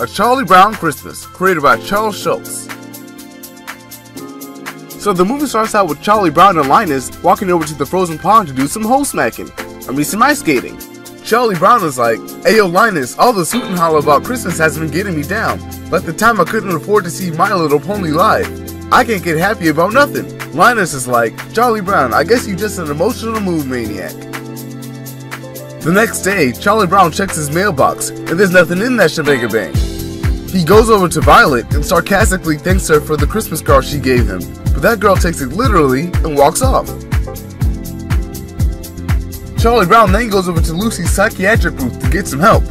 A Charlie Brown Christmas, created by Shulz. So the movie starts out with Charlie Brown and Linus walking over to the frozen pond to do some hole smacking. Some ice skating. Charlie Brown is like, "Ayo Linus, all this hoot and holler about Christmas has been getting me down. Like the time I couldn't afford to see My Little Pony live. I can't get happy about nothing." Linus is like, "Charlie Brown, I guess you just an emotional mood maniac." The next day, Charlie Brown checks his mailbox, and there's nothing in that shebang-a-bang. He goes over to Violet and sarcastically thanks her for the Christmas card she gave him, but that girl takes it literally and walks off. Charlie Brown then goes over to Lucy's psychiatric booth to get some help.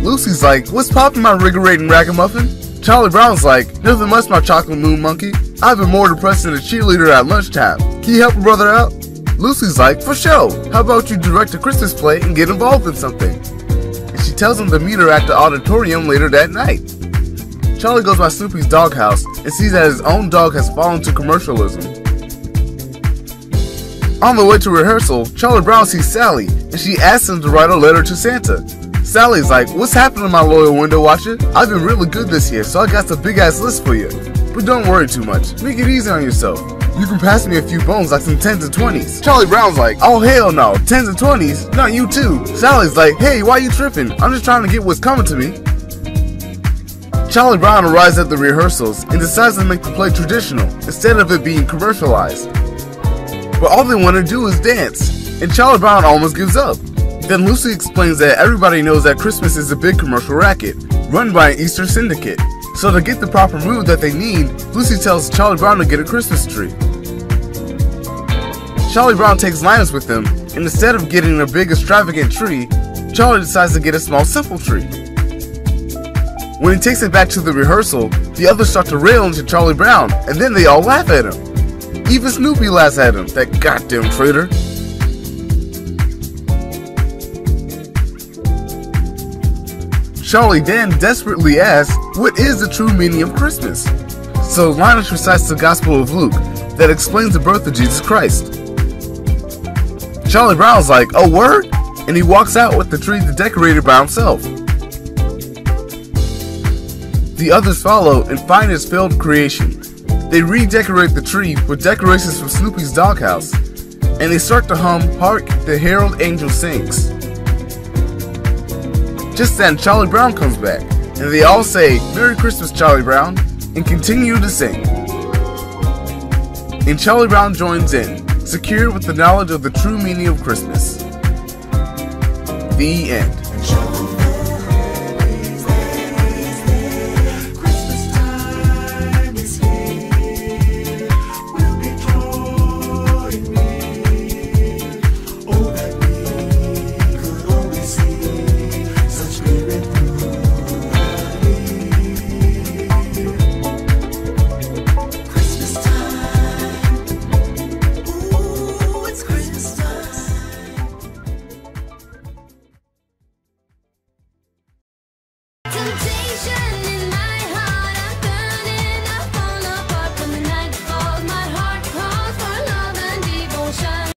Lucy's like, "What's poppin', my rigorating ragamuffin?" Charlie Brown's like, "Nothing much, my chocolate moon monkey. I've been more depressed than a cheerleader at lunchtime. Can you help a brother out?" Lucy's like, "For sure. How about you direct a Christmas play and get involved in something?" And she tells him to meet her at the auditorium later that night. Charlie goes by Snoopy's doghouse and sees that his own dog has fallen to commercialism. On the way to rehearsal, Charlie Brown sees Sally, and she asks him to write a letter to Santa. Sally's like, "What's happening, my loyal window watcher? I've been really good this year, so I got a big ass list for you. But don't worry too much. Make it easy on yourself. You can pass me a few bones like some 10s and 20s. Charlie Brown's like, "Oh hell no, 10s and 20s? Not you too." Sally's like, "Hey, why you tripping? I'm just trying to get what's coming to me." Charlie Brown arrives at the rehearsals and decides to make the play traditional instead of it being commercialized. But all they want to do is dance, and Charlie Brown almost gives up. Then Lucy explains that everybody knows that Christmas is a big commercial racket, run by an Easter syndicate. So to get the proper mood that they need, Lucy tells Charlie Brown to get a Christmas tree. Charlie Brown takes Linus with him, and instead of getting a big extravagant tree, Charlie decides to get a small simple tree. When he takes it back to the rehearsal, the others start to rail into Charlie Brown, and then they all laugh at him. Even Snoopy laughs at him, that goddamn traitor. Charlie then desperately asks, what is the true meaning of Christmas? So Linus recites the Gospel of Luke that explains the birth of Jesus Christ. Charlie Brown's like, "Oh word?" And he walks out with the tree decorated by himself. The others follow and find his failed creation. They redecorate the tree with decorations from Snoopy's doghouse, and they start to hum "Hark the Herald Angel Sings." Just then Charlie Brown comes back, and they all say, "Merry Christmas, Charlie Brown," and continue to sing. And Charlie Brown joins in, secured with the knowledge of the true meaning of Christmas. The end.